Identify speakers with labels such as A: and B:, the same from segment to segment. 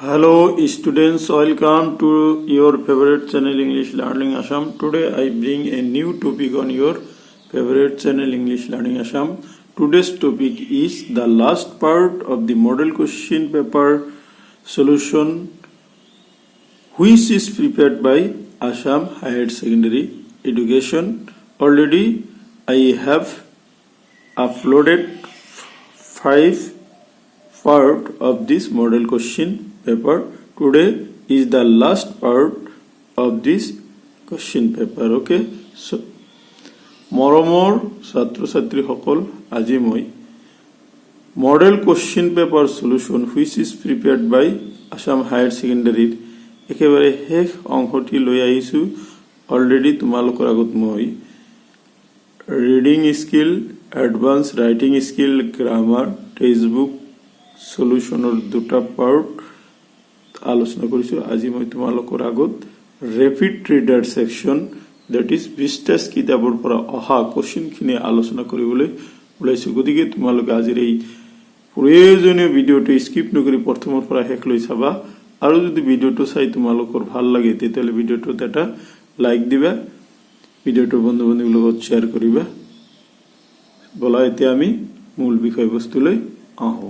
A: Hello students, welcome to your favorite channel English Learning Assam. Today I bring a new topic on your favorite channel English Learning Assam. Today's topic is the last part of the model question paper solution which is prepared by Assam Higher Secondary Education. Already I have uploaded 5 part of this model question paper. Today is the last part of this question paper. Okay, so মৰমৰ ছাত্ৰ ছাত্ৰীসকল, আজি মই model question paper solution which is prepared by Assam higher সেকেন্ডাৰীৰ একেবাৰে শেষ অংশটি লৈ আহিছোঁ। অলৰেডি তোমালোকৰ আগত মই reading skill, advance writing skill, grammar, textbook সলিউশনৰ দুটা পাৰ্ট আলোচনা কৰিছো। আজি মই তোমালোকৰ আগত rapid reader section that is Vistas কিতাপৰ পৰা অহা কোশ্চেনখিনি আলোচনা কৰিবলৈ ওলাইছো। গতিকে তোমালোকে আজিৰ এই প্ৰয়োজনীয় ভিডিঅটো স্কিপ নকৰি প্ৰথমৰ পৰা শেষলৈ চাবা, আৰু যদি ভিডিঅটো চাই তোমালোকৰ ভাল লাগে তেতিয়াহ'লে ভিডিঅটোত এটা লাইক দিবা, ভিডিঅটো বন্ধু বান্ধৱীৰ লগত শ্বেয়াৰ কৰিবা। বলা এতিয়া আমি মূল বিষয়বস্তুলৈ আহো।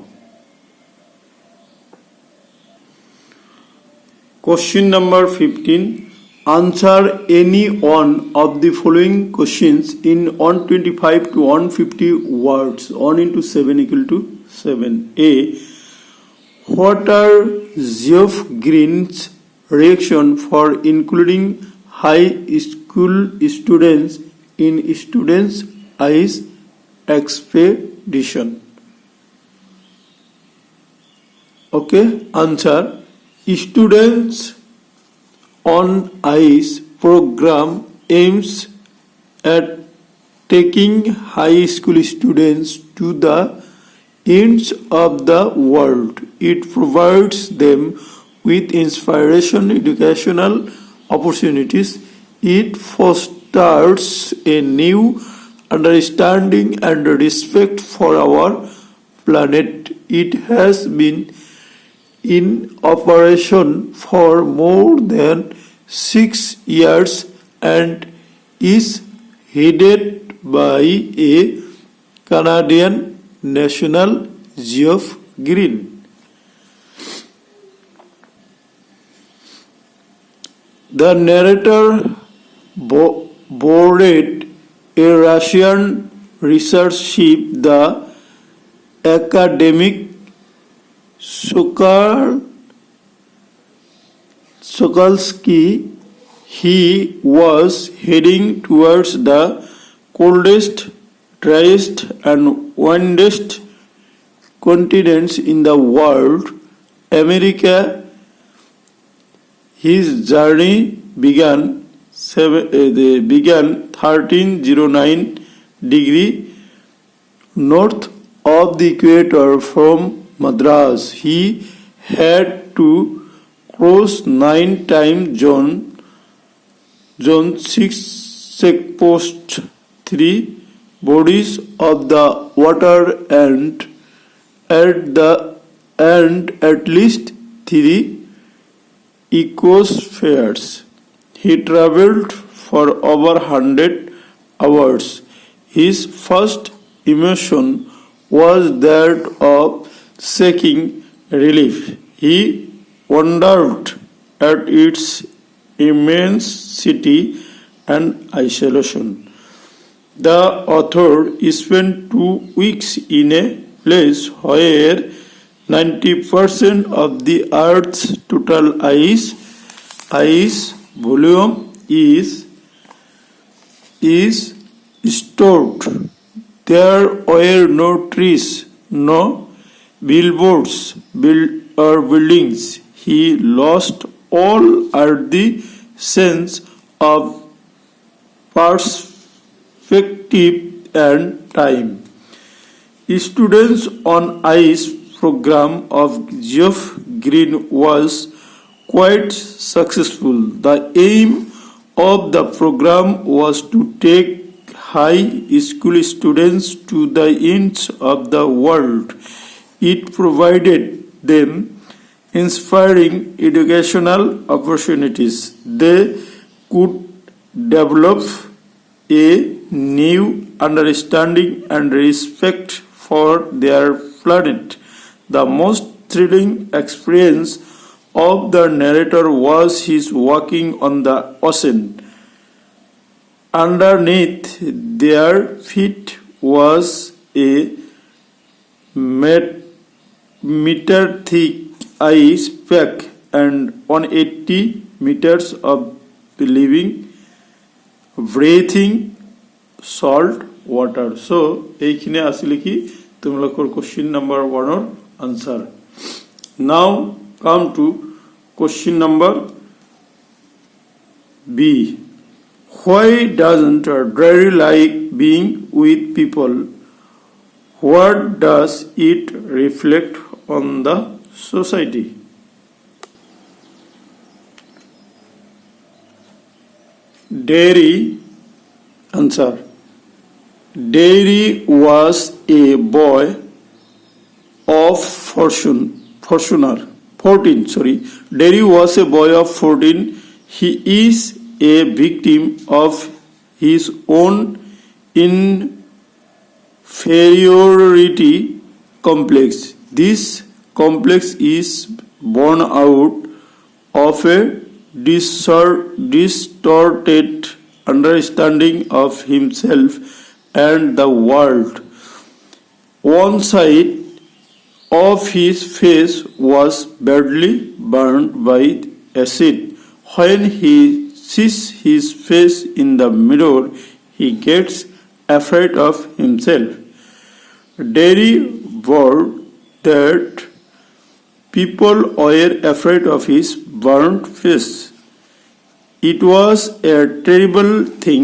A: Question number 15. Answer any one of the following questions in 125 to 150 words. 1 into 7 equal to 7. A. What are Geoff Green's reaction for including high school students in students' ice expedition? Okay, answer. Students on Ice program aims at taking high school students to the ends of the world. It provides them with inspiration, educational opportunities. It fosters a new understanding and respect for our planet. It has been in operation for more than 6 years and is headed by a Canadian national, Geoff Green. The narrator boarded a Russian research ship, the academic Sokolsky. He was heading towards the coldest, driest and windiest continents in the world, America. His journey began 1309 degree north of the equator from Madras. He had to cross 9 time zone 6 checkposts, 3 bodies of the water and at least 3 ecospheres. He traveled for over 100 hours. His first emotion was that of seeking relief. He wondered at its immensity and isolation. The author spent 2 weeks in a place where 90% of the Earth's total ice volume is stored. There were no trees, no billboards or buildings. He lost all earthly sense of perspective and time. Students on Ice program of Geoff Green was quite successful. The aim of the program was to take high school students to the ends of the world. It provided them inspiring educational opportunities. They could develop a new understanding and respect for their planet. The most thrilling experience of the narrator was his walking on the ocean. Underneath their feet was a meter-thick ice pack and 180 meters of living, breathing salt water. So, এইখিনি আসলে কি তোমালোকৰ question number 1 or answer. Now come to question number B. Why doesn't Derry like being with people? What does it reflect on the society? Derry answer. Derry was a boy of 14. Derry was a boy of 14. He is a victim of his own inferiority complex. This complex is born out of a distorted understanding of himself and the world. One side of his face was badly burned by acid. When he sees his face in the mirror, he gets afraid of himself. Derry vowed that people were afraid of his burnt face. It was a terrible thing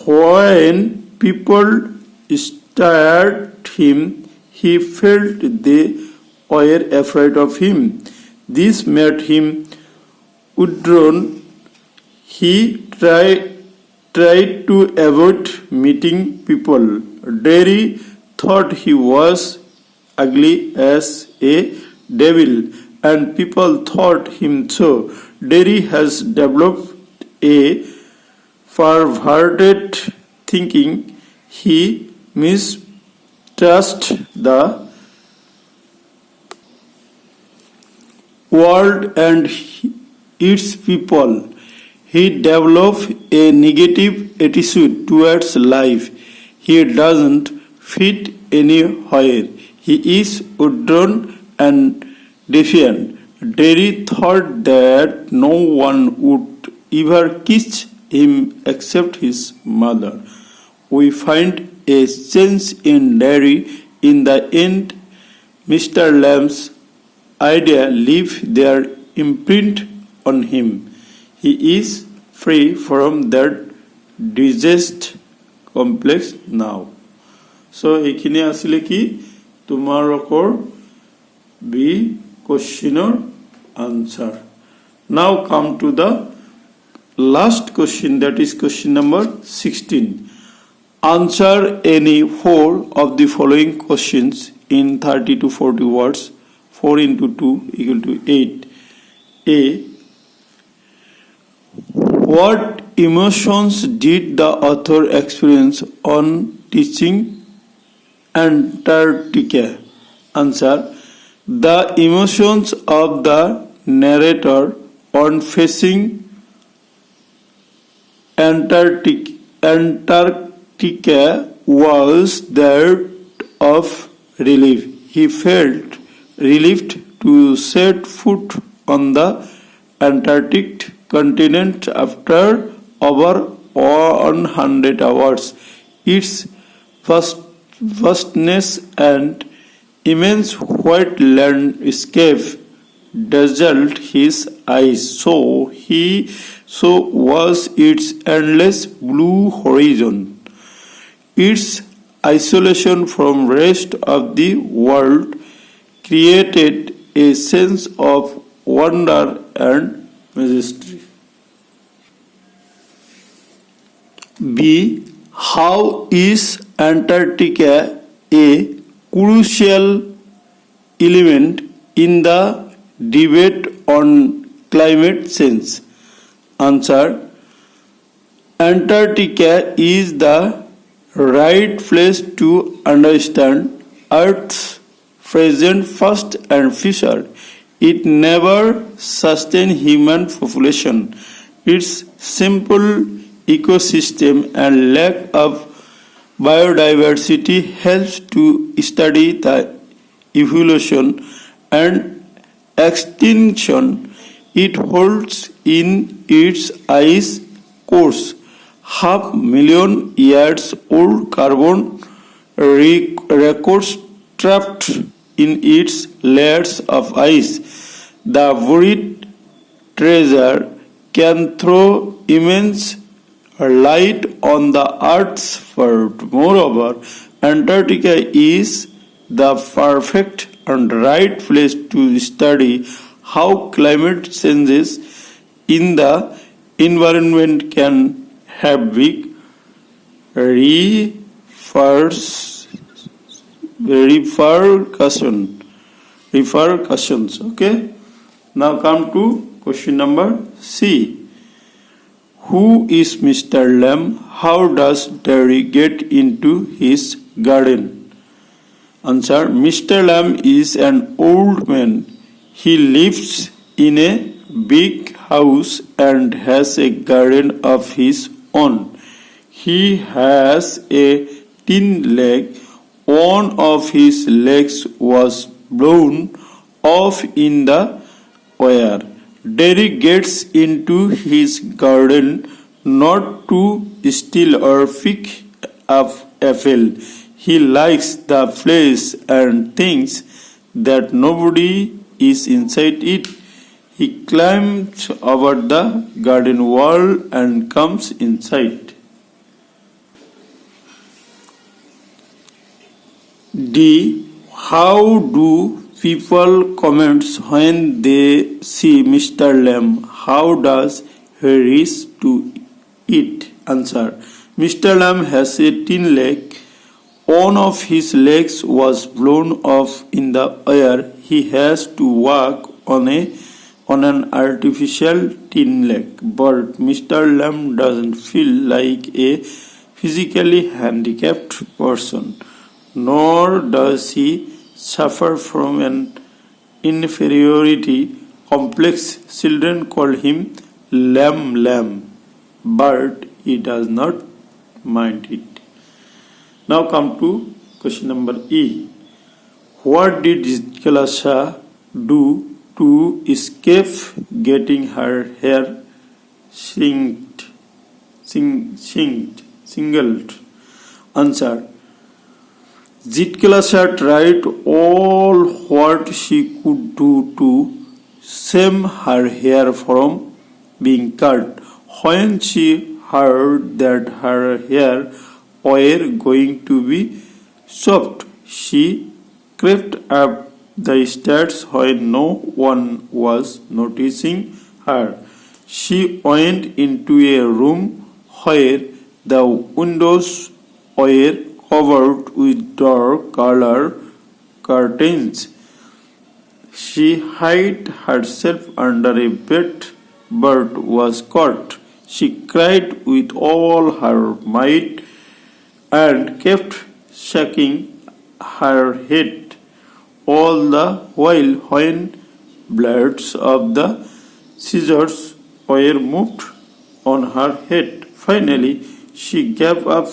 A: when people stared at him. He felt they were afraid of him. This made him withdrawn. He tried to avoid meeting people. Derry thought he was ugly as a devil, and people thought him so. Derry has developed a perverted thinking. He mistrusts the world and its people. He develops a negative attitude towards life. He doesn't fit anywhere. He is withdrawn and defiant. Derry thought that no one would ever kiss him except his mother. We find a change in Derry. In the end, Mr. Lamb's ideas leave their imprint on him. He is free from that diseased complex now. So, এইখিনি আসলে কি তোমালোকৰ B questionৰ answer. Now come to the last question, that is question number 16. Answer any 4 of the following questions in 30 to 40 words. 4 into 2 equal to 8. A. What emotions did the author experience on teaching Antarctica? Answer. The emotions of the narrator on facing Antarctica was that of relief. He felt relieved to set foot on the Antarctic continent after over 100 hours. Its vastness and immense white landscape dazzled his eyes. So was its endless blue horizon. Its isolation from rest of the world created a sense of wonder and majesty. B. How is Antarctica a crucial element in the debate on climate change? Answer: Antarctica is the right place to understand Earth's present first and future. It never sustained human population. Its simple ecosystem and lack of biodiversity helps to study the evolution and extinction it holds in its ice cores. 500,000 years old carbon records trapped in its layers of ice. The buried treasure can throw immense light on the Earth's world. Moreover, Antarctica is the perfect and right place to study how climate changes in the environment can have big repercussions. Okay. Now come to question number C. Who is Mr. Lamb? How does Terry get into his garden? Answer: Mr. Lamb is an old man. He lives in a big house and has a garden of his own. He has a tin leg. One of his legs was blown off in the air. Derry gets into his garden not to steal or pick up apple. He likes the place and thinks that nobody is inside it. He climbs over the garden wall and comes inside. D. How do people comment when they see Mr. Lamb? How does he reach to it? Answer: Mr. Lamb has a tin leg. One of his legs was blown off in the air. He has to walk on an artificial tin leg. But Mr. Lamb doesn't feel like a physically handicapped person, nor does he suffer from an inferiority complex. Children call him Lamb, but he does not mind it. Now come to question number E. What did VIll-Xll do to escape getting her hair singled? Answer: VIll-Xll tried all what she could do to save her hair from being cut. When she heard that her hair were going to be soft, she crept up the stairs when no one was noticing her. She went into a room where the windows were covered with dark color curtains. She hid herself under a bed but was caught. She cried with all her might and kept shaking her head all the while when blades of the scissors were moved on her head. Finally, she gave up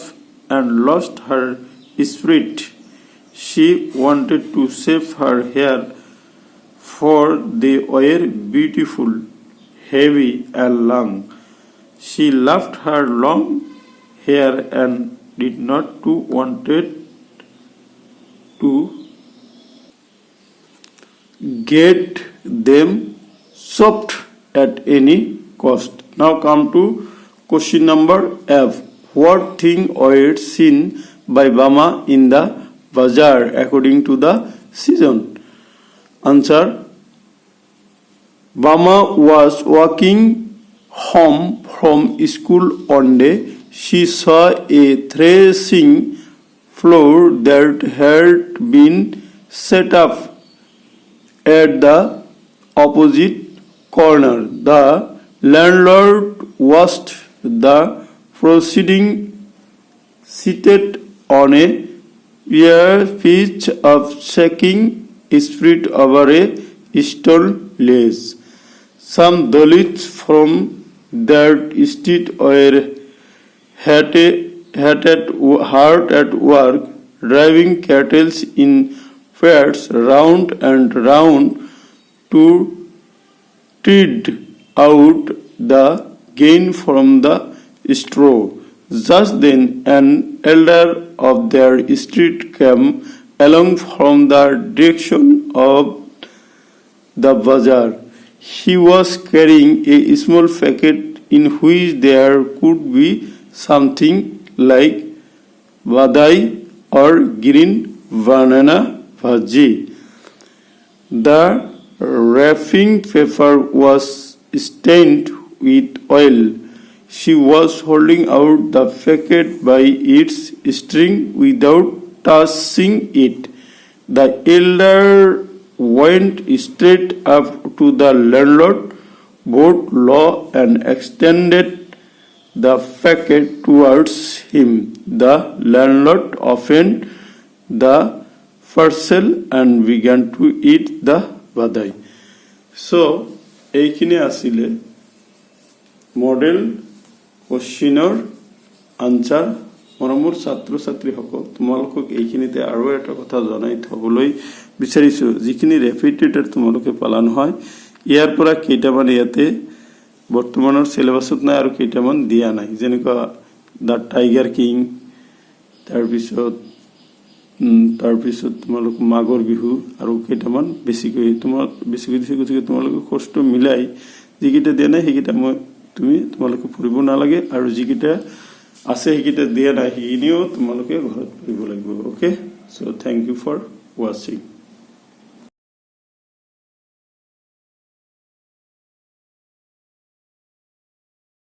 A: and lost her spirit. She wanted to save her hair, for they were beautiful, heavy, and long. She loved her long hair and did not wanted to get them soft at any cost. Now come to question number F. What thing were seen by Bama in the bazaar according to the season? Answer: Bama was walking home from school one day. She saw a threshing floor that had been set up at the opposite corner. The landlord watched the proceeding seated on a piece of shaking spread over a stone ledge. Some Dalits from that street were hard at work, driving cattle in pairs round and round to tread out the gain from the straw. Just then an elder of their street came along from the direction of the bazaar. He was carrying a small packet in which there could be something like badai or green banana bhaji. The wrapping paper was stained with oil. She was holding out the packet by its string without touching it. The elder went straight up to the landlord, bowed low, and extended the packet towards him. The landlord opened the parcel and began to eat the badai. So, এইখিনি আছিলে model কোশ্চিনৰ answer. মৰমৰ ছাত্ৰ ছাত্ৰীসকল, তোমালোকক এইখিনিতে আৰু এটা কথা জনাই থবলৈ বিচাৰিছো, যিখিনি ৰেপিটেটেড তোমালোকে পালা নহয়, ইয়াৰ পৰা কেইটামান ইয়াতে বৰ্তমানৰ সিলেবাছত নাই আৰু কেইটামান দিয়া নাই, যেনেকুৱা দ্য টাইগাৰ কিং, তাৰপিছত তোমালোক মাঘৰ বিহু আৰু কেইটামান বেছিকৈ তোমালোকে কষ্ট মিলাই যিকেইটা দিয়া নাই সেইকেইটা তোমালোকে পঢ়িব নালাগে, আৰু যিকেইটা আছে সেইকেইটা দিয়া নাই সেইখিনিও তোমালোকে ঘৰত পঢ়িব লাগিব। অ'কে, চ' থেংক ইউ ফৰ ৱাচিং।